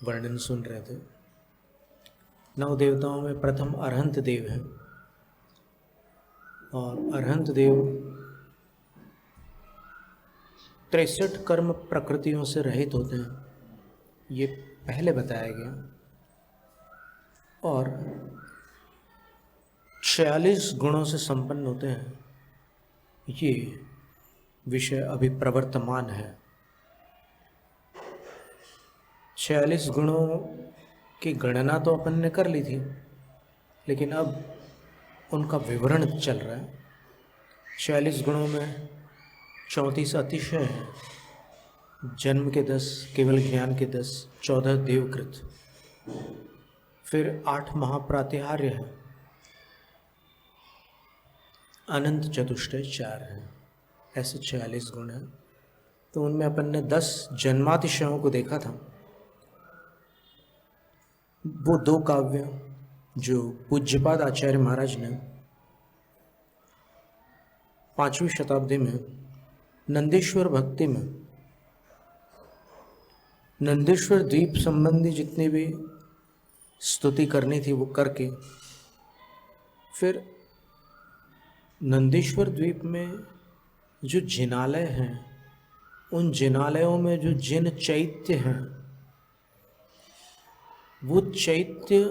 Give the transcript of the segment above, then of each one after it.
वर्णन सुन रहे थे। 9 देवताओं में प्रथम अरहंत देव हैं और अरहंत देव 63 कर्म प्रकृतियों से रहित होते हैं, ये पहले बताया गया। और 46 गुणों से संपन्न होते हैं, ये विषय अभी प्रवर्तमान है। 46 गुणों की गणना तो अपन ने कर ली थी, लेकिन अब उनका विवरण चल रहा है। 46 गुणों में 34 अतिशय हैं, जन्म के 10, केवल ज्ञान के 10, 14 देवकृत, फिर 8 महाप्रातिहार्य है, अनंत चतुष्टय 4 हैं। ऐसे 46 गुण हैं। तो उनमें अपन ने 10 जन्मातिशयों को देखा था। वो 2 काव्य जो पूज्यपाद आचार्य महाराज ने 5वीं शताब्दी में नंदीश्वर भक्ति में नंदीश्वर द्वीप संबंधी जितनी भी स्तुति करनी थी वो करके, फिर नंदीश्वर द्वीप में जो जिनालय हैं, उन जिनालयों में जो जिन चैत्य हैं, वो चैत्य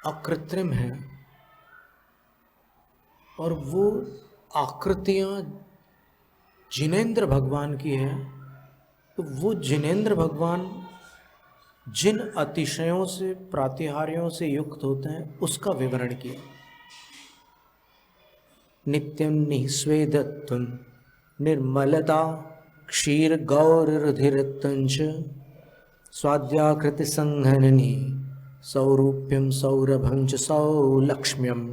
अकृत्रिम हैं और वो आकृतियाँ जिनेंद्र भगवान की हैं। तो वो जिनेंद्र भगवान जिन अतिशयों से, प्रातिहार्यों से युक्त होते हैं, उसका विवरण किया। नित्यं निःस्वेदत्वं निर्मलता क्षीर गौररुधिरत्वञ्च स्वाद्याकृति संघननी सौरूप्यं सौरभं च सौलक्ष्म्यम्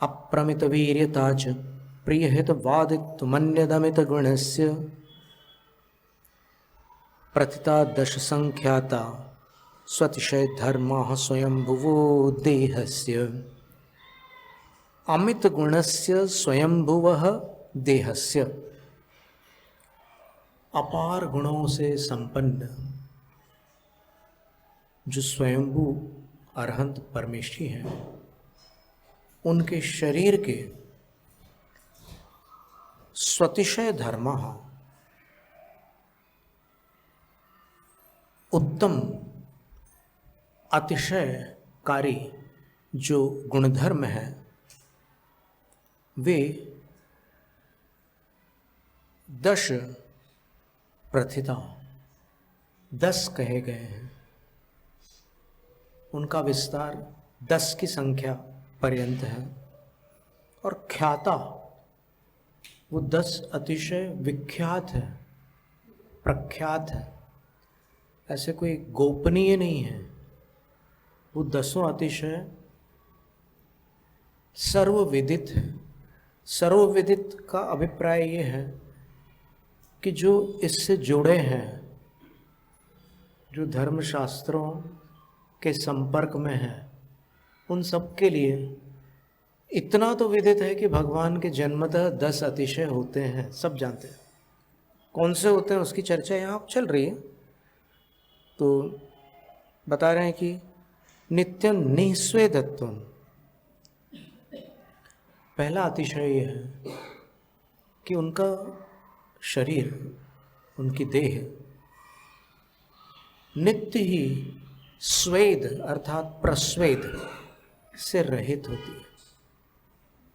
अप्रमित वीर्यता च प्रियहितवादित्वमन्यदमित गुणस्य प्रतिता 10 संख्याता स्वतिशय धर्मः स्वयंभुवो देहस्य अमित गुणस्य स्वयंभुवः देहस्य। अपार गुणों से संपन्न जो स्वयंभू अरहंत परमेष्ठी हैं, उनके शरीर के स्वतिशय धर्मः, उत्तम अतिशयकारी जो गुणधर्म है, वे 10 प्रथिता 10 कहे गए हैं। उनका विस्तार 10 की संख्या पर्यंत है। और ख्याता वो 10 अतिशय विख्यात है, प्रख्यात है, ऐसे कोई गोपनीय नहीं है। वो 10 अतिशय सर्वविदित है। सर्वविदित का अभिप्राय ये है कि जो इससे जुड़े हैं, जो धर्मशास्त्रों के संपर्क में हैं, उन सब के लिए इतना तो विदित है कि भगवान के जन्मतः 10 अतिशय होते हैं, सब जानते हैं। कौन से होते हैं उसकी चर्चा यहाँ चल रही है। तो बता रहे हैं कि नित्यं निःस्वेदत्वम्, पहला अतिशय ये है कि उनका शरीर, उनकी देह नित्य ही स्वेद अर्थात प्रस्वेद से रहित होती है।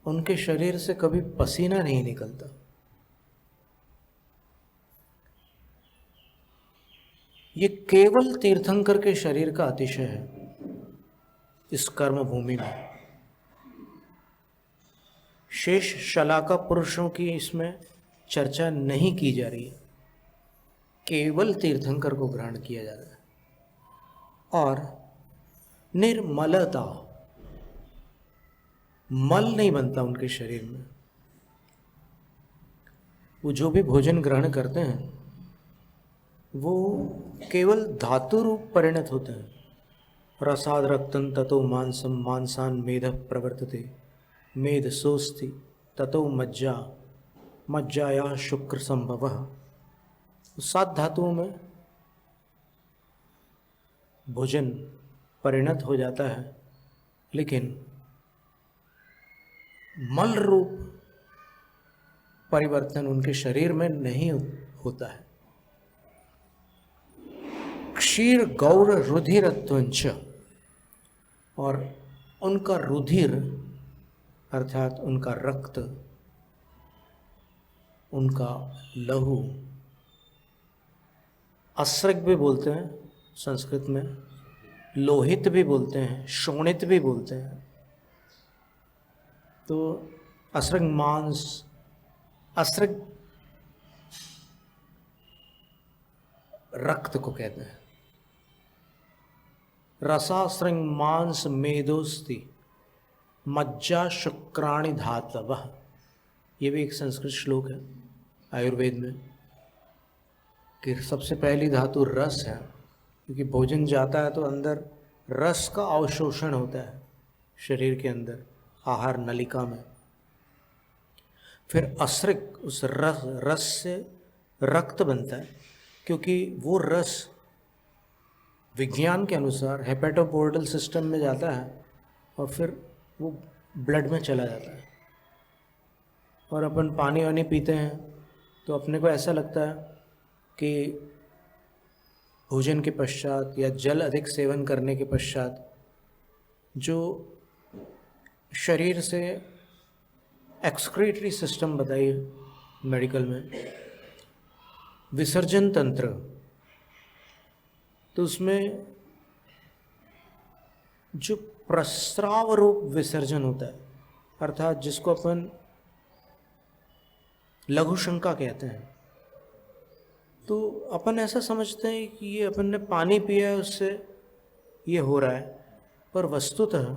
उनके शरीर से कभी पसीना नहीं निकलता। ये केवल तीर्थंकर के शरीर का अतिशय है इस कर्म भूमि में। शेष शलाका पुरुषों की इसमें चर्चा नहीं की जा रही है, केवल तीर्थंकर को ग्रहण किया जा रहा है। और निर्मलता, मल नहीं बनता उनके शरीर में। वो जो भी भोजन ग्रहण करते हैं वो केवल धातु रूप परिणत होते हैं। रसाद रक्तं ततो मांसम मांसान मेध प्रवर्तते मेध सोस्ति ततो मज्जा मज्जाया शुक्र संभवः। 7 धातुओं में भोजन परिणत हो जाता है, लेकिन मल रूप परिवर्तन उनके शरीर में नहीं होता है। क्षीर गौर रुधिरत्वंच, और उनका रुधिर अर्थात उनका रक्त, उनका लहू, अस्रक भी बोलते हैं संस्कृत में, लोहित भी बोलते हैं, शोणित भी बोलते हैं। तो अस्रक मांस, अस्रक रक्त को कहते हैं। रसास्रंग मांस मेदोस्ति मज्जा शुक्राणि धातवः, ये भी एक संस्कृत श्लोक है आयुर्वेद में, कि सबसे पहली धातु रस है, क्योंकि भोजन जाता है तो अंदर रस का अवशोषण होता है शरीर के अंदर, आहार नलिका में। फिर अस्रिक, उस रस से रक्त बनता है, क्योंकि वो रस विज्ञान के अनुसार हेपेटोपोर्टल सिस्टम में जाता है और फिर वो ब्लड में चला जाता है। और अपन पानी वानी पीते हैं तो अपने को ऐसा लगता है कि भोजन के पश्चात या जल अधिक सेवन करने के पश्चात जो शरीर से एक्सक्रीटरी सिस्टम बताइए मेडिकल में, विसर्जन तंत्र, तो उसमें जो प्रस्राव रूप विसर्जन होता है, अर्थात जिसको अपन लघु शंका कहते हैं, तो अपन ऐसा समझते हैं कि ये अपन ने पानी पिया है उससे ये हो रहा है, पर वस्तुतः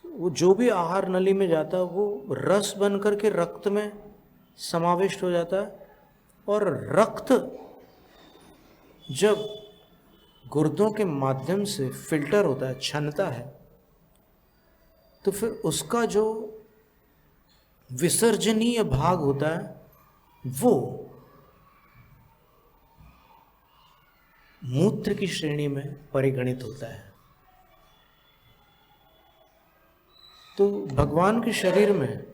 वो जो भी आहार नली में जाता है वो रस बन करके रक्त में समाविष्ट हो जाता है, और रक्त जब गुर्दों के माध्यम से फिल्टर होता है, छनता है, तो फिर उसका जो विसर्जनीय भाग होता है वो मूत्र की श्रेणी में परिगणित होता है। तो भगवान के शरीर में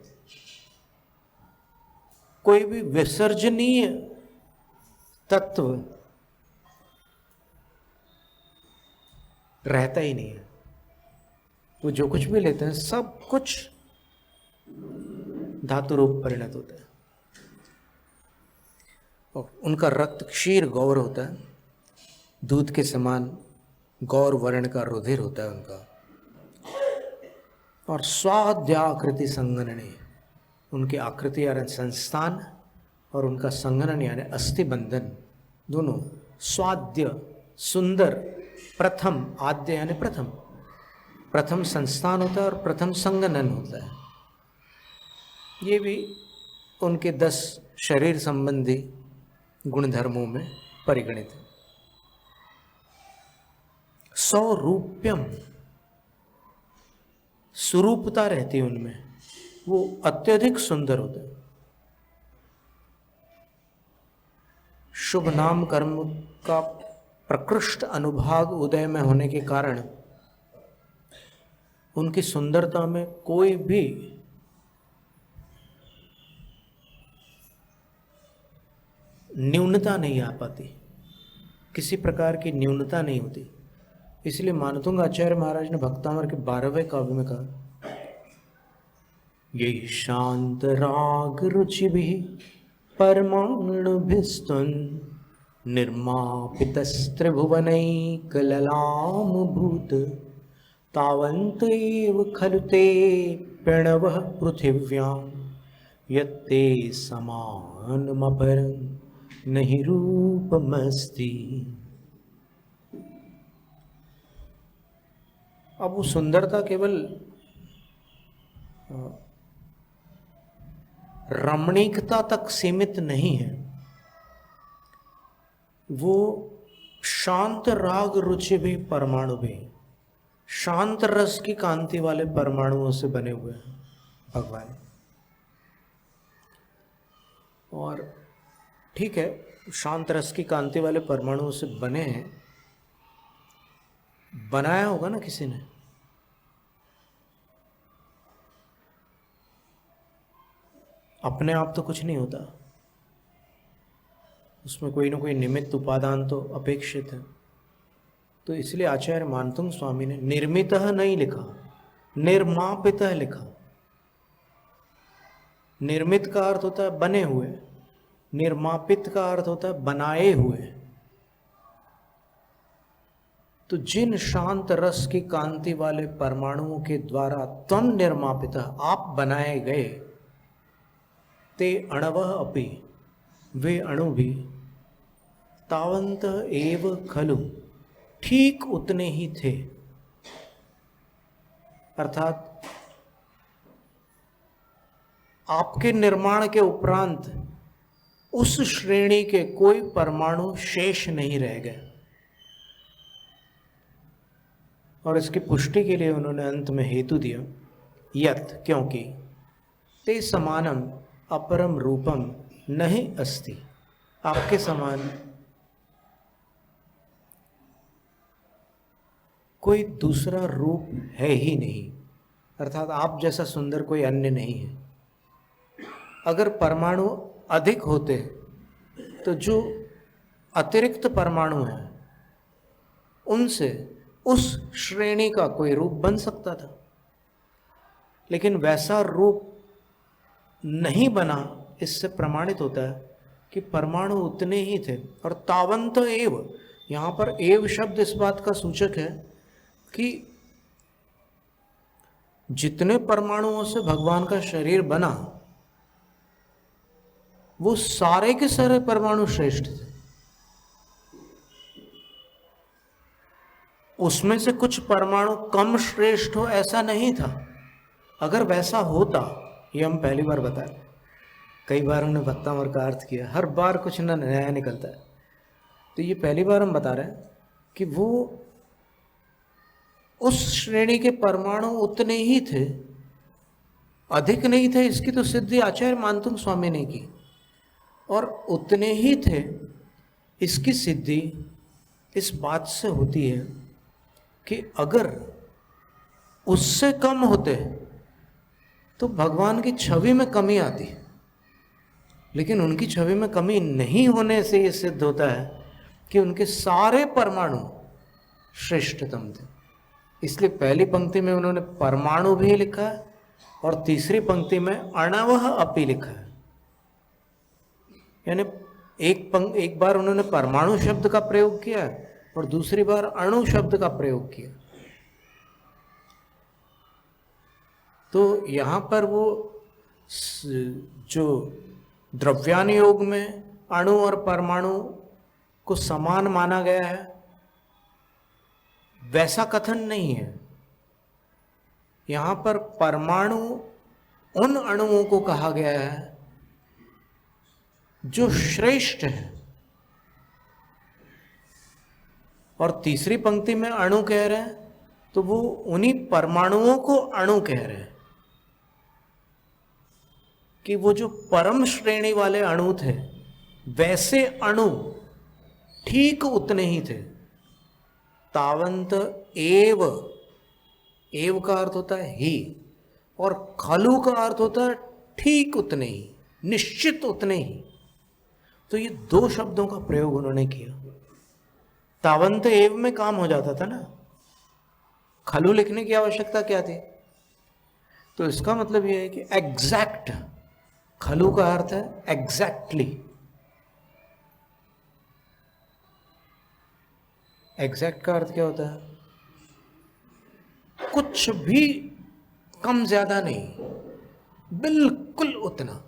कोई भी विसर्जनीय तत्व रहता ही नहीं है। वो जो कुछ भी लेते हैं सब कुछ धातु रूप परिणत होता है, और उनका रक्त क्षीर गौर होता है, दूध के समान गौर वर्ण का रुधिर होता है उनका। और स्वाद्याकृति संगनने, उनकी आकृति यानी संस्थान और उनका संगनन यानी अस्थि बंधन, दोनों स्वाद्य सुंदर, प्रथम आद्य यानी प्रथम, प्रथम संस्थान होता है और प्रथम संगनन होता है। ये भी उनके 10 शरीर संबंधी गुणधर्मों में परिगणित है। सौरूप्यम, सुरूपता रहती है उनमें, वो अत्यधिक सुंदर होते हैं। शुभ नाम कर्म का प्रकृष्ट अनुभाग उदय में होने के कारण उनकी सुंदरता में कोई भी न्यूनता नहीं आ पाती, किसी प्रकार की न्यूनता नहीं होती। इसलिए मानतुंग आचार्य महाराज ने भक्तामर के 12वें काव्य में कहा, ये शांत राग रुचि भी परमाणु भिस्तुन निर्मापितस्त्रिभुवनैकललाम भूत तावन्तेव खलु ते प्रणवः पृथिव्यां यत्ते समानमपरं नहि रूपमस्ति। अब वो सुंदरता केवल रमणीकता तक सीमित नहीं है, वो शांत राग रुचि भी परमाणु भी, शांत रस की कांति वाले परमाणुओं से बने हुए हैं भगवान। और ठीक है, शांत रस की कांति वाले परमाणुओं से बने हैं, बनाया होगा ना किसी ने। अपने आप तो कुछ नहीं होता, उसमें कोई ना कोई निमित्त उपादान तो अपेक्षित है। तो इसलिए आचार्य मानतुंग स्वामी ने निर्मितः नहीं लिखा, निर्मापितः लिखा। निर्मित का अर्थ होता है बने हुए, निर्मापित का अर्थ होता है बनाए हुए। तो जिन शांत रस की कांति वाले परमाणुओं के द्वारा त्वं निर्मापितः, आप बनाए गए, ते अणवः अपि, वे अणु भी, तावंत एव खलु, ठीक उतने ही थे। अर्थात आपके निर्माण के उपरांत उस श्रेणी के कोई परमाणु शेष नहीं रह गए। और इसकी पुष्टि के लिए उन्होंने अंत में हेतु दिया, यत्, क्योंकि ते समानम अपरम रूपम नहीं अस्ति, आपके समान कोई दूसरा रूप है ही नहीं। अर्थात आप जैसा सुंदर कोई अन्य नहीं है। अगर परमाणु अधिक होते तो जो अतिरिक्त परमाणु हैं उनसे उस श्रेणी का कोई रूप बन सकता था, लेकिन वैसा रूप नहीं बना। इससे प्रमाणित होता है कि परमाणु उतने ही थे। और तावंत एव, यहाँ पर एव शब्द इस बात का सूचक है कि जितने परमाणुओं से भगवान का शरीर बना वो सारे के सारे परमाणु श्रेष्ठ थे। उसमें से कुछ परमाणु कम श्रेष्ठ हो ऐसा नहीं था। अगर वैसा होता, ये हम पहली बार बताए, कई बार हमने भक्तामर का अर्थ किया, हर बार कुछ न नया निकलता है। तो ये पहली बार हम बता रहे हैं कि वो उस श्रेणी के परमाणु उतने ही थे, अधिक नहीं थे। इसकी तो सिद्धि आचार्य मानतुंग स्वामी ने की। और उतने ही थे, इसकी सिद्धि इस बात से होती है कि अगर उससे कम होते तो भगवान की छवि में कमी आती, लेकिन उनकी छवि में कमी नहीं होने से ये सिद्ध होता है कि उनके सारे परमाणु श्रेष्ठतम थे। इसलिए पहली पंक्ति में उन्होंने परमाणु भी लिखा है और तीसरी पंक्ति में अणवः अपि लिखा है। यानी एक बार उन्होंने परमाणु शब्द का प्रयोग किया और दूसरी बार अणु शब्द का प्रयोग किया। तो यहाँ पर वो जो द्रव्यान योग में अणु और परमाणु को समान माना गया है, वैसा कथन नहीं है। यहाँ पर परमाणु उन अणुओं को कहा गया है जो श्रेष्ठ है। और तीसरी पंक्ति में अणु कह रहे हैं तो वो उन्हीं परमाणुओं को अणु कह रहे हैं कि वो जो परम श्रेणी वाले अणु थे वैसे अणु ठीक उतने ही थे। तावंत एव, एव का अर्थ होता है ही, और खलु का अर्थ होता है ठीक उतने ही, निश्चित उतने ही। तो ये दो शब्दों का प्रयोग उन्होंने किया। तावंत एव में काम हो जाता था ना, खलु लिखने की आवश्यकता क्या थी? तो इसका मतलब यह है कि एग्जैक्ट, खलु का अर्थ है एग्जैक्टली। एग्जैक्ट का अर्थ क्या होता है? कुछ भी कम ज्यादा नहीं, बिल्कुल उतना।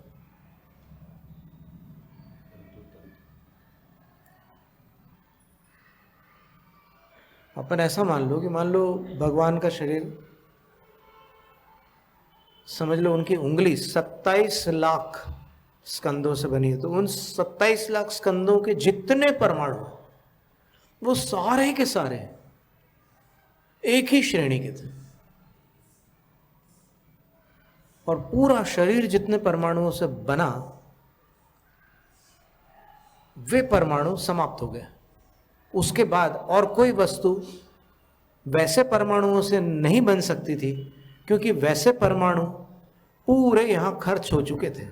अपन ऐसा मान लो कि मान लो भगवान का शरीर, समझ लो उनकी उंगली 27 लाख स्कंदों से बनी है। तो उन 27 लाख स्कंदों के जितने परमाणु वो सारे के सारे एक ही श्रेणी के थे। और पूरा शरीर जितने परमाणुओं से बना वे परमाणु समाप्त हो गए। उसके बाद और कोई वस्तु वैसे परमाणुओं से नहीं बन सकती थी, क्योंकि वैसे परमाणु पूरे यहां खर्च हो चुके थे।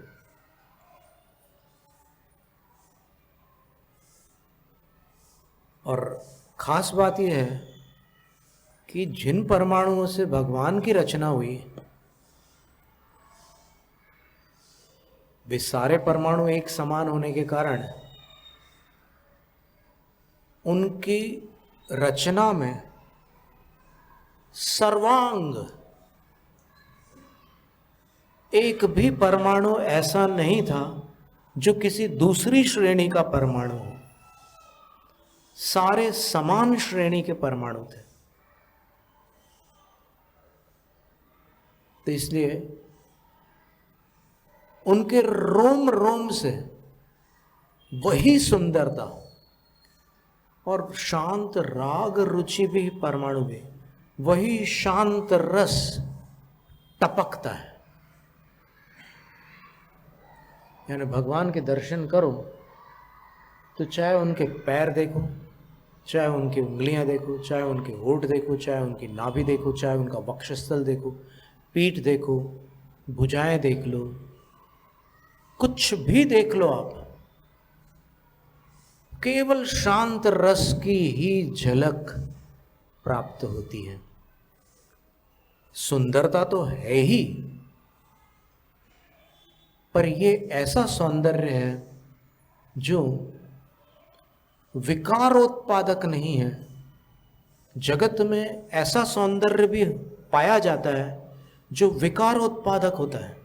और खास बात यह है कि जिन परमाणुओं से भगवान की रचना हुई, वे सारे परमाणु एक समान होने के कारण उनकी रचना में सर्वांग एक भी परमाणु ऐसा नहीं था जो किसी दूसरी श्रेणी का परमाणु हो। सारे समान श्रेणी के परमाणु थे। तो इसलिए उनके रोम रोम से वही सुंदरता और शांत राग रुचि भी परमाणु में वही शांत रस टपकता है। यानी भगवान के दर्शन करो तो चाहे उनके पैर देखो, चाहे उनकी उंगलियां देखो, चाहे उनके होठ देखो, चाहे उनकी नाभि देखो, चाहे उनका वक्षस्थल देखो, पीठ देखो, भुजाएं देख लो, कुछ भी देख लो आप, केवल शांत रस की ही झलक प्राप्त होती है। सुंदरता तो है ही, पर ये ऐसा सौंदर्य है जो विकारोत्पादक नहीं है। जगत में ऐसा सौंदर्य भी पाया जाता है जो विकारोत्पादक होता है।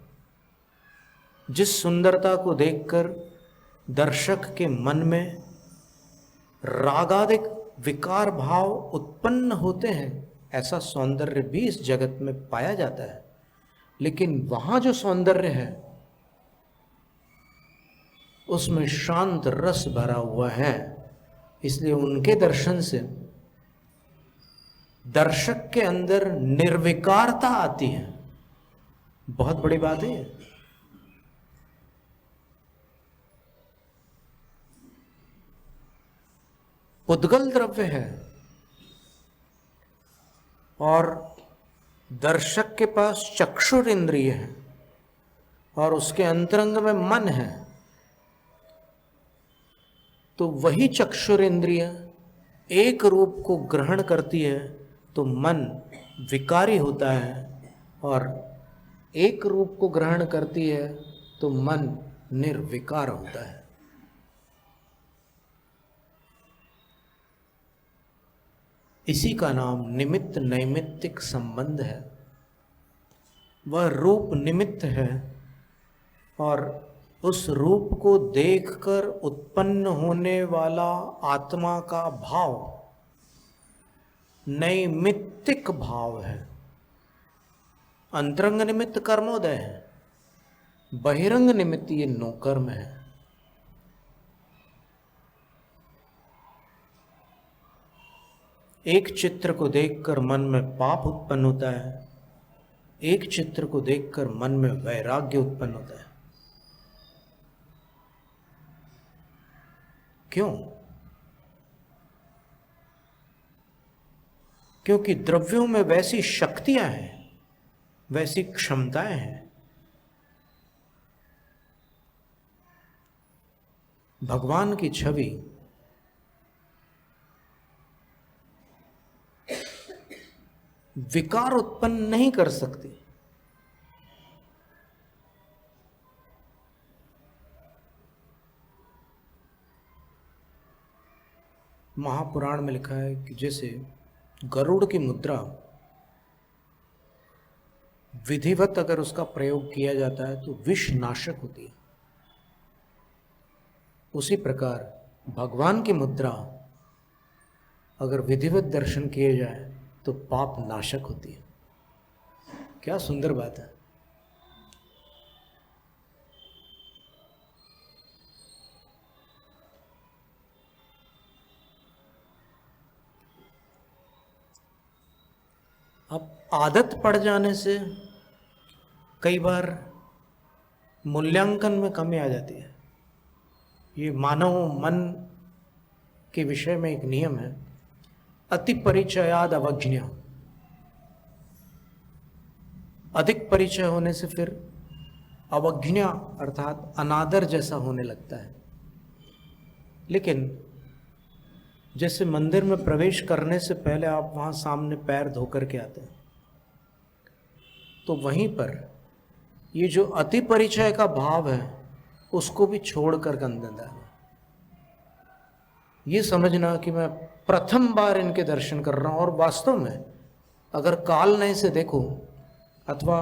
जिस सुंदरता को देखकर दर्शक के मन में रागादिक विकार भाव उत्पन्न होते हैं, ऐसा सौंदर्य भी इस जगत में पाया जाता है। लेकिन वहां जो सौंदर्य है उसमें शांत रस भरा हुआ है। इसलिए उनके दर्शन से दर्शक के अंदर निर्विकारता आती है। बहुत बड़ी बात है। उद्गल द्रव्य है और दर्शक के पास चक्षुर इंद्रिय है और उसके अंतरंग में मन है, तो वही चक्षुर इंद्रिय एक रूप को ग्रहण करती है तो मन विकारी होता है, और एक रूप को ग्रहण करती है तो मन निर्विकार होता है। इसी का नाम निमित्त नैमित्तिक संबंध है। वह रूप निमित्त है और उस रूप को देखकर उत्पन्न होने वाला आत्मा का भाव नैमित्तिक भाव है। अंतरंग निमित्त कर्मोदय है, बहिरंग निमित्त ये नौकर्म है। एक चित्र को देखकर मन में पाप उत्पन्न होता है, एक चित्र को देखकर मन में वैराग्य उत्पन्न होता है। क्यों? क्योंकि द्रव्यों में वैसी शक्तियां हैं, वैसी क्षमताएं हैं। भगवान की छवि विकार उत्पन्न नहीं कर सकती। महापुराण में लिखा है कि जैसे गरुड़ की मुद्रा विधिवत अगर उसका प्रयोग किया जाता है तो विष नाशक होती है, उसी प्रकार भगवान की मुद्रा अगर विधिवत दर्शन किए जाए तो पाप नाशक होती है। क्या सुंदर बात है। अब आदत पड़ जाने से कई बार मूल्यांकन में कमी आ जाती है। ये मानव मन के विषय में एक नियम है अति परिचयाद अवज्ञा, अधिक परिचय होने से फिर अवज्ञा अर्थात अनादर जैसा होने लगता है। लेकिन जैसे मंदिर में प्रवेश करने से पहले आप वहाँ सामने पैर धो करके आते हैं, तो वहीं पर ये जो अति परिचय का भाव है उसको भी छोड़ कर अंदर डालना। ये समझना कि मैं प्रथम बार इनके दर्शन कर रहा हूँ, और वास्तव में अगर काल नए से देखो अथवा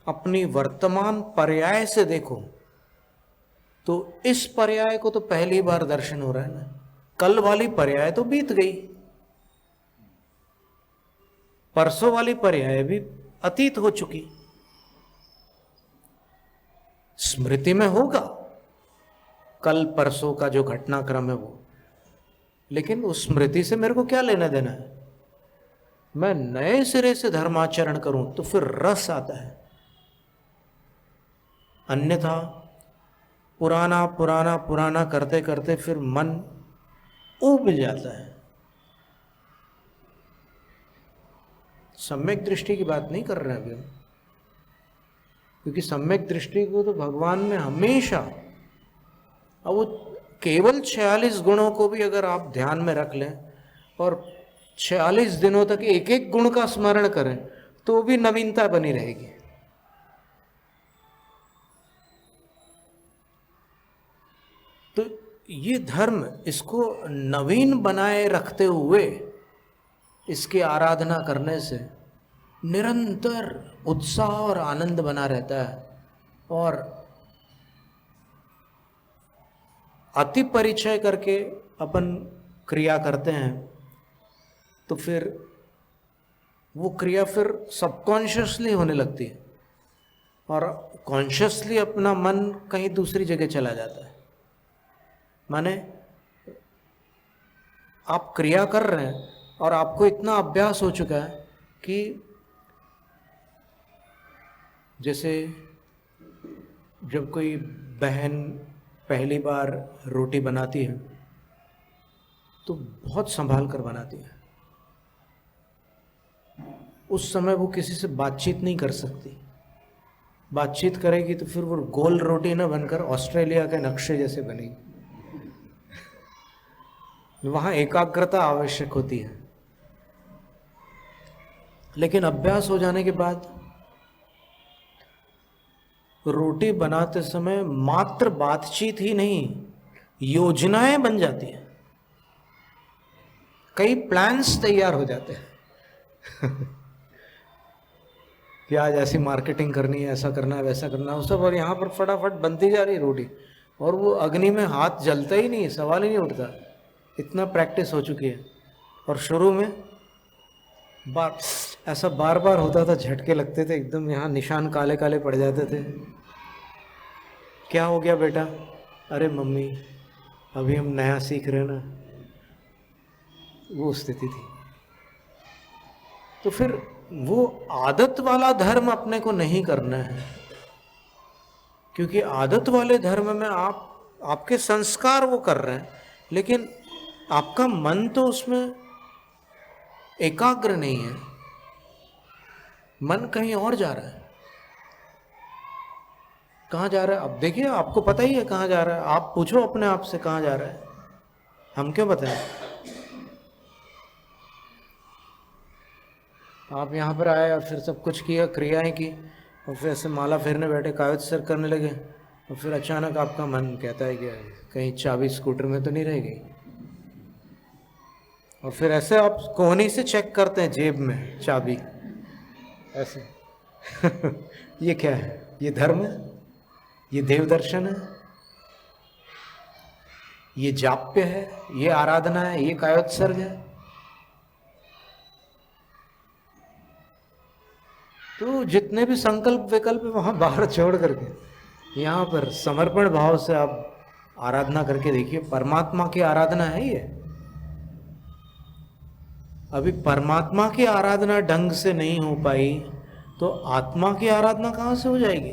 अपनी वर्तमान पर्याय से देखो तो इस पर्याय को तो पहली बार दर्शन हो रहा है ना, कल वाली पर्याय तो बीत गई, परसों वाली पर्याय भी अतीत हो चुकी। स्मृति में होगा कल परसों का जो घटनाक्रम है वो, लेकिन उस स्मृति से मेरे को क्या लेना देना है। मैं नए सिरे से धर्माचरण करूं तो फिर रस आता है, अन्यथा पुराना पुराना पुराना करते करते फिर मन ऊब जाता है। सम्यक दृष्टि की बात नहीं कर रहे हैं अभी हम, क्योंकि सम्यक दृष्टि को तो भगवान ने हमेशा, अब वो केवल 46 गुणों को भी अगर आप ध्यान में रख लें और 46 दिनों तक एक एक गुण का स्मरण करें तो भी नवीनता बनी रहेगी। तो ये धर्म इसको नवीन बनाए रखते हुए इसकी आराधना करने से निरंतर उत्साह और आनंद बना रहता है। और अति परिचय करके अपन क्रिया करते हैं तो फिर वो क्रिया फिर सबकॉन्शियसली होने लगती है और कॉन्शियसली अपना मन कहीं दूसरी जगह चला जाता है। माने आप क्रिया कर रहे हैं और आपको इतना अभ्यास हो चुका है कि जैसे जब कोई बहन पहली बार रोटी बनाती है तो बहुत संभाल कर बनाती है, उस समय वो किसी से बातचीत नहीं कर सकती। बातचीत करेगी तो फिर वो गोल रोटी ना बनकर ऑस्ट्रेलिया के नक्शे जैसे बनेगी। वहाँ एकाग्रता आवश्यक होती है, लेकिन अभ्यास हो जाने के बाद रोटी बनाते समय मात्र बातचीत ही नहीं, योजनाएं बन जाती हैं, कई प्लान्स तैयार हो जाते हैं कि आज ऐसी मार्केटिंग करनी है, ऐसा करना है, वैसा करना है, सब। और यहाँ पर फटाफट बनती जा रही रोटी और वो अग्नि में हाथ जलता ही नहीं, सवाल ही नहीं उठता, इतना प्रैक्टिस हो चुकी है। और शुरू में ऐसा बार बार होता था, झटके लगते थे एकदम, यहाँ निशान काले काले पड़ जाते थे। क्या हो गया बेटा? अरे मम्मी अभी हम नया सीख रहे हैं ना, वो स्थिति थी। तो फिर वो आदत वाला धर्म अपने को नहीं करना है, क्योंकि आदत वाले धर्म में आपके संस्कार वो कर रहे हैं, लेकिन आपका मन तो उसमें एकाग्र नहीं है, मन कहीं और जा रहा है। कहाँ जा रहा है? अब देखिए, आपको पता ही है कहाँ जा रहा है। आप पूछो अपने आप से कहाँ जा रहा है, हम क्यों बताएं? आप यहाँ पर आए और फिर सब कुछ किया, क्रियाएं की, और फिर ऐसे माला फेरने बैठे, कागज सर करने लगे, और फिर अचानक आपका मन कहता है कि कहीं चाबी स्कूटर में तो नहीं रह गई। और फिर ऐसे आप कोहनी से चेक करते हैं जेब में चाबी, ऐसे ये क्या है? ये धर्म है? ये देव दर्शन है? ये जाप्य है? ये आराधना है? ये कायोत्सर्ग है? तो जितने भी संकल्प विकल्प वहां बाहर छोड़ करके यहाँ पर समर्पण भाव से आप आराधना करके देखिए। परमात्मा की आराधना है ये। अभी परमात्मा की आराधना ढंग से नहीं हो पाई तो आत्मा की आराधना कहाँ से हो जाएगी?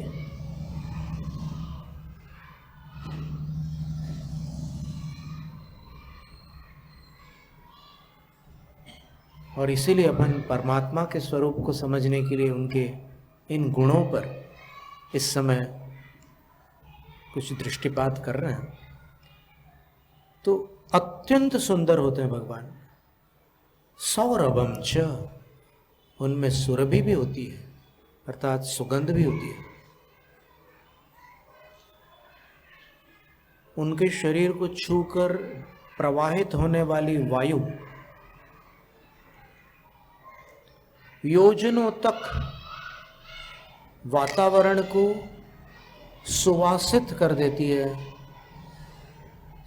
और इसीलिए अपन परमात्मा के स्वरूप को समझने के लिए उनके इन गुणों पर इस समय कुछ दृष्टिपात कर रहे हैं। तो अत्यंत सुंदर होते हैं भगवान। सौरभम च, उनमें सुरभि भी होती है अर्थात सुगंध भी होती है। उनके शरीर को छूकर प्रवाहित होने वाली वायु योजनों तक वातावरण को सुवासित कर देती है,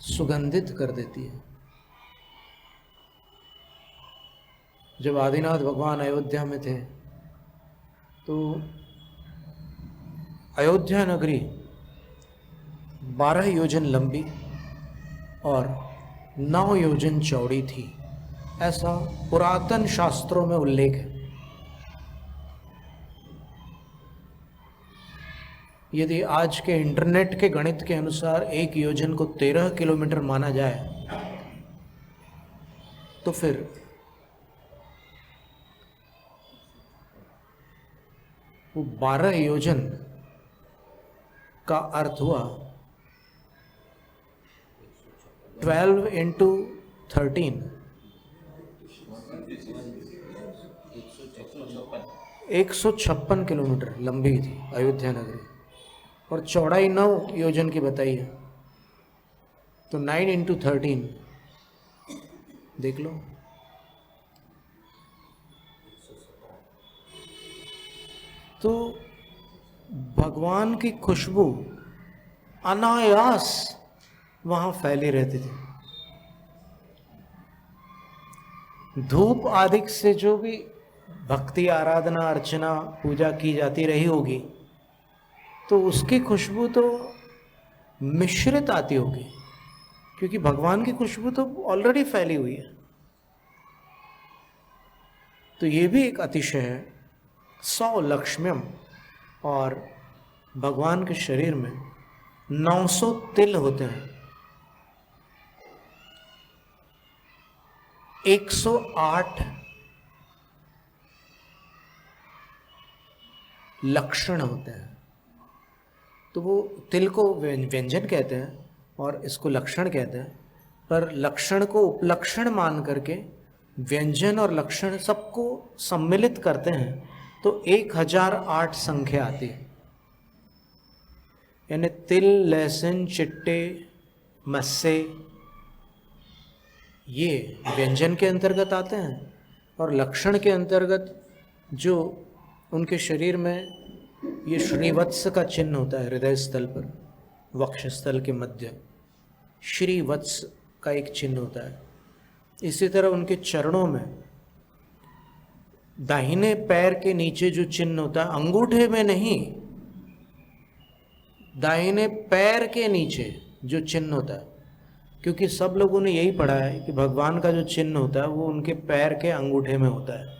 सुगंधित कर देती है। जब आदिनाथ भगवान अयोध्या में थे तो अयोध्या नगरी 12 योजन लंबी और 9 योजन चौड़ी थी, ऐसा पुरातन शास्त्रों में उल्लेख है। यदि आज के इंटरनेट के गणित के अनुसार 1 योजन को 13 किलोमीटर माना जाए तो फिर वो 12 योजन का अर्थ हुआ 12 into 13, 156 किलोमीटर लंबी थी अयोध्या नगरी और चौड़ाई 9 योजन की बताई है। तो 9 into 13 देख लो। तो भगवान की खुशबू अनायास वहां फैली रहती थी। धूप आदि से जो भी भक्ति आराधना अर्चना पूजा की जाती रही होगी तो उसकी खुशबू तो मिश्रित आती होगी, क्योंकि भगवान की खुशबू तो ऑलरेडी फैली हुई है। तो ये भी एक अतिशय है। 100 लक्ष्म्यम, और भगवान के शरीर में 900 तिल होते हैं। 108 लक्षण होते हैं। तो वो तिल को व्यंजन कहते हैं और इसको लक्षण कहते हैं, पर लक्षण को उपलक्षण मान करके व्यंजन और लक्षण सबको सम्मिलित करते हैं तो 1008 संख्या आती है। यानी तिल, लहसुन, चिट्टे, मस्से ये व्यंजन के अंतर्गत आते हैं, और लक्षण के अंतर्गत जो उनके शरीर में ये श्रीवत्स का चिन्ह होता है हृदय स्थल पर, वक्षस्थल के मध्य श्रीवत्स का एक चिन्ह होता है। इसी तरह उनके चरणों में दाहिने पैर के नीचे जो चिन्ह होता है, अंगूठे में नहीं, दाहिने पैर के नीचे जो चिन्ह होता है, क्योंकि सब लोगों ने यही पढ़ा है कि भगवान का जो चिन्ह होता है वो उनके पैर के अंगूठे में होता है।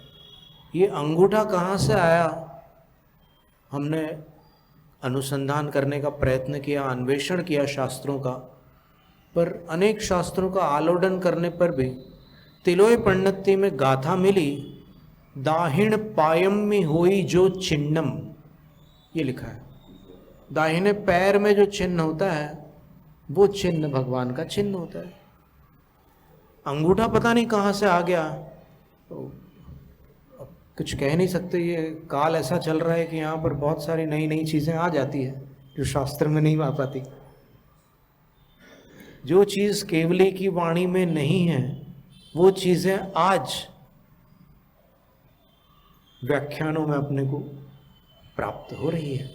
ये अंगूठा कहाँ से आया, हमने अनुसंधान करने का प्रयत्न किया, अन्वेषण किया शास्त्रों का, पर अनेक शास्त्रों का आलोडन करने पर भी तिलोय पंडिती में गाथा मिली, दाहिण पायम में होई जो चिन्हम, ये लिखा है। दाहिने पैर में जो चिन्ह होता है वो चिन्ह भगवान का चिन्ह होता है। अंगूठा पता नहीं कहाँ से आ गया, तो कुछ कह नहीं सकते। ये काल ऐसा चल रहा है कि यहाँ पर बहुत सारी नई नई चीज़ें आ जाती है जो शास्त्र में नहीं आ पाती। जो चीज़ केवली की वाणी में नहीं है वो चीज़ें आज व्याख्यानों में अपने को प्राप्त हो रही है।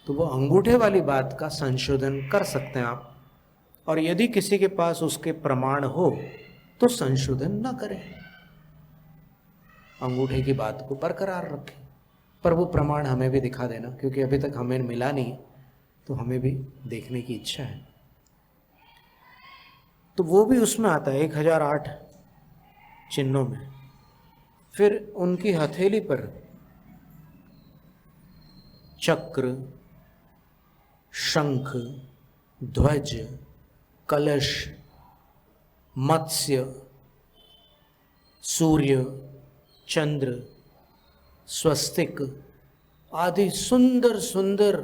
तो वो अंगूठे वाली बात का संशोधन कर सकते हैं आप, और यदि किसी के पास उसके प्रमाण हो तो संशोधन ना करें, अंगूठे की बात को बरकरार रखें। पर वो प्रमाण हमें भी दिखा देना, क्योंकि अभी तक हमें मिला नहीं, तो हमें भी देखने की इच्छा है। तो वो भी उसमें आता है 1008 चिन्हों में। फिर उनकी हथेली पर चक्र, शंख, ध्वज, कलश, मत्स्य, सूर्य, चंद्र, स्वस्तिक आदि सुंदर सुंदर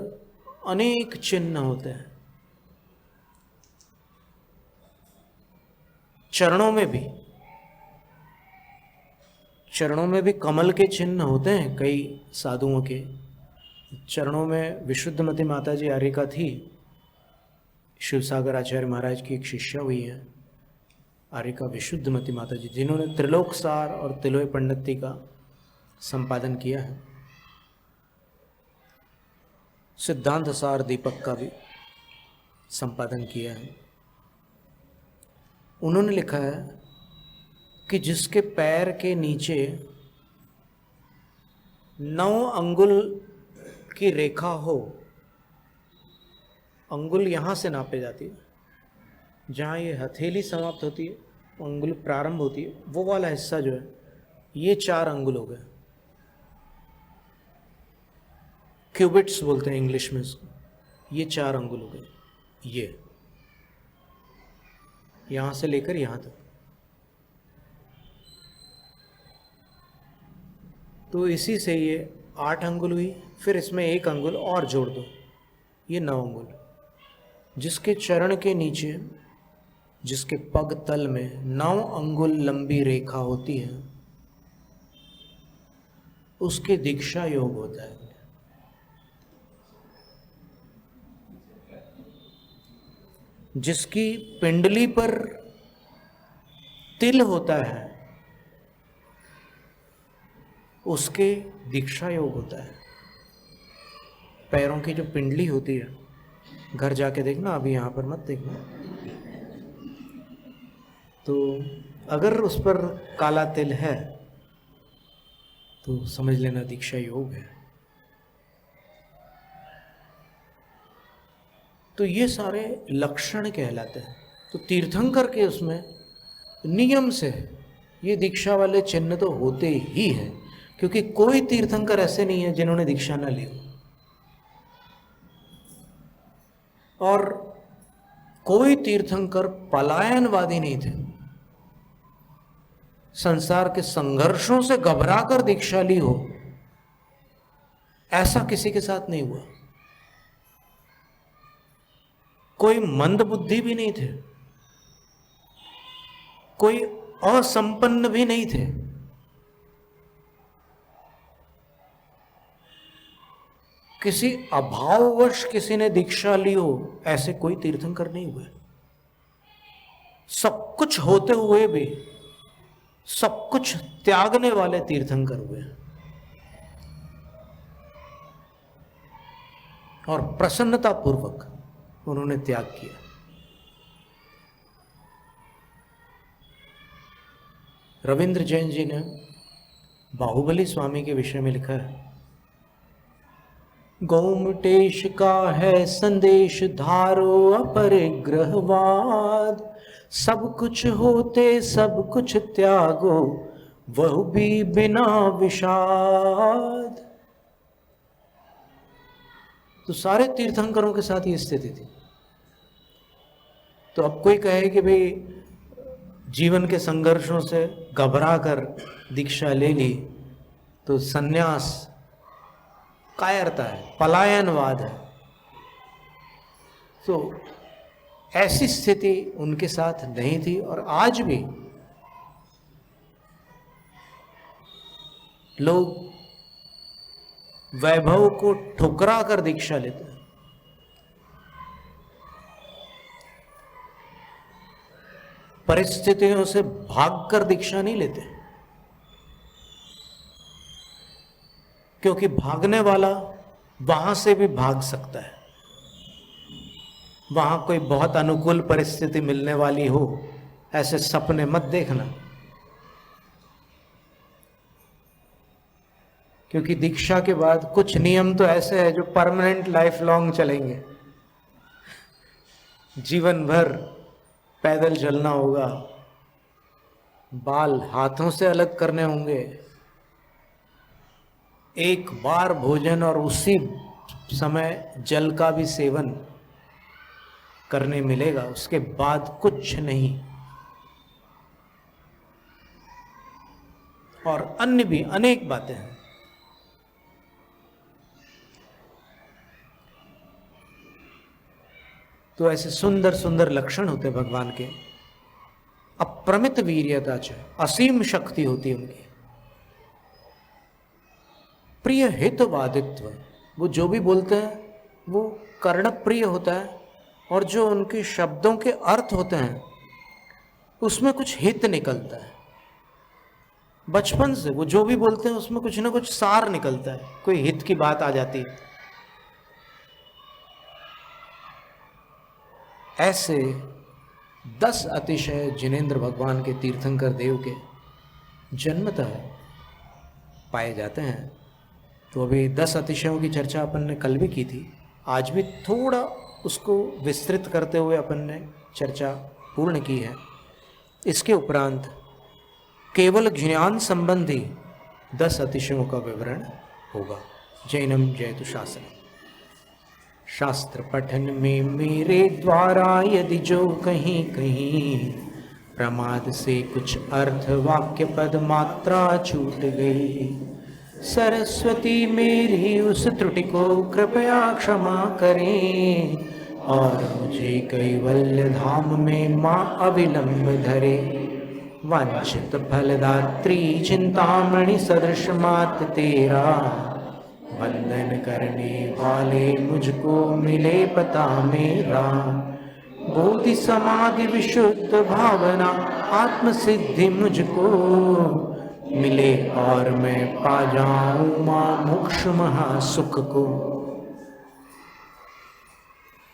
अनेक चिन्ह होते हैं। चरणों में भी कमल के चिन्ह होते हैं। कई साधुओं के चरणों में विशुद्धमती माता जी आर्यिका थी, शिवसागर आचार्य महाराज की एक शिष्या हुई है आर्यिका विशुद्धमती माता जी, जिन्होंने त्रिलोक सार और तिलोय पंडिती का संपादन किया है। सिद्धांत सार दीपक का भी संपादन किया है। उन्होंने लिखा है कि जिसके पैर के नीचे 9 अंगुल की रेखा हो, अंगुल यहाँ से नापे जाती है, जहाँ ये हथेली समाप्त होती है, अंगुल प्रारंभ होती है, वो वाला हिस्सा जो है, ये 4 अंगुल हो गए। क्यूबिट्स बोलते हैं इंग्लिश में इसको। ये 4 अंगुल हो गए, ये यहाँ से लेकर यहाँ तक। तो इसी से ये 8 अंगुल हुई, फिर इसमें 1 अंगुल और जोड़ दो, ये 9 अंगुल। जिसके चरण के नीचे, जिसके पग तल में 9 अंगुल लंबी रेखा होती है, उसके दीक्षा योग होता है। जिसकी पिंडली पर तिल होता है, उसके दीक्षा योग होता है। पैरों की जो पिंडली होती है, घर जाके देखना, अभी यहाँ पर मत देखना, तो अगर उस पर काला तिल है तो समझ लेना दीक्षा योग है। तो ये सारे लक्षण कहलाते हैं। तो तीर्थंकर के उसमें नियम से ये दीक्षा वाले चिन्ह तो होते ही हैं, क्योंकि कोई तीर्थंकर ऐसे नहीं है जिन्होंने दीक्षा न ली हो, और कोई तीर्थंकर पलायनवादी नहीं थे। संसार के संघर्षों से घबराकर दीक्षा ली हो, ऐसा किसी के साथ नहीं हुआ। कोई मंद बुद्धि भी नहीं थे, कोई असंपन्न भी नहीं थे। किसी अभाववश किसी ने दीक्षा ली हो, ऐसे कोई तीर्थंकर नहीं हुए। सब कुछ होते हुए भी सब कुछ त्यागने वाले तीर्थंकर हुए, और प्रसन्नता पूर्वक उन्होंने त्याग किया। रविंद्र जैन जी ने बाहुबली स्वामी के विषय में लिखा है, गौमटेश का है संदेश धारो अपरिग्रहवाद, सब कुछ होते सब कुछ त्यागो, वह भी बिना विषाद। तो सारे तीर्थंकरों के साथ ये स्थिति थी। तो अब कोई कहे कि भाई जीवन के संघर्षों से घबरा कर दीक्षा ले ली तो सन्यास कायरता है, पलायनवाद है, तो ऐसी स्थिति उनके साथ नहीं थी। और आज भी लोग वैभव को ठुकरा कर दीक्षा लेते हैं। परिस्थितियों से भागकर दीक्षा नहीं लेते, क्योंकि भागने वाला वहां से भी भाग सकता है। वहां कोई बहुत अनुकूल परिस्थिति मिलने वाली हो, ऐसे सपने मत देखना, क्योंकि दीक्षा के बाद कुछ नियम तो ऐसे हैं जो परमानेंट लाइफ लॉन्ग चलेंगे। जीवन भर पैदल चलना होगा, बाल हाथों से अलग करने होंगे, एक बार भोजन और उसी समय जल का भी सेवन करने मिलेगा, उसके बाद कुछ नहीं। और अन्य भी अनेक बातें हैं। तो ऐसे सुंदर सुंदर लक्षण होते भगवान के। अप्रमित वीर्यता च, असीम शक्ति होती है उनकी। प्रिय हितवादित्व, वो जो भी बोलते हैं वो कर्ण प्रिय होता है, और जो उनके शब्दों के अर्थ होते हैं उसमें कुछ हित निकलता है। बचपन से वो जो भी बोलते हैं उसमें कुछ ना कुछ सार निकलता है, कोई हित की बात आ जाती है। ऐसे 10 अतिशय जिनेंद्र भगवान के तीर्थंकर देव के जन्मतः पाए जाते हैं। तो अभी 10 अतिशयों की चर्चा अपन ने कल भी की थी, आज भी थोड़ा उसको विस्तृत करते हुए अपन ने चर्चा पूर्ण की है। इसके उपरांत केवल ज्ञान संबंधी 10 अतिशयों का विवरण होगा। जैनम जयतु शास्त्रम। शास्त्र पठन में मेरे द्वारा यदि जो कहीं कहीं प्रमाद से कुछ अर्थ वाक्य पद मात्रा छूट गई, सरस्वती मेरी उस त्रुटि को कृपया क्षमा करें और मुझे कैवल्य धाम में माँ अविलंब धरे। वांछित फलदात्री चिंतामणि सदृश मात तेरा, वंदन करने वाले मुझको मिले पता मेरा। बोधि समाधि विशुद्ध भावना आत्म सिद्धि मुझको मिले और मैं पा जाऊं मां मोक्ष महासुख को।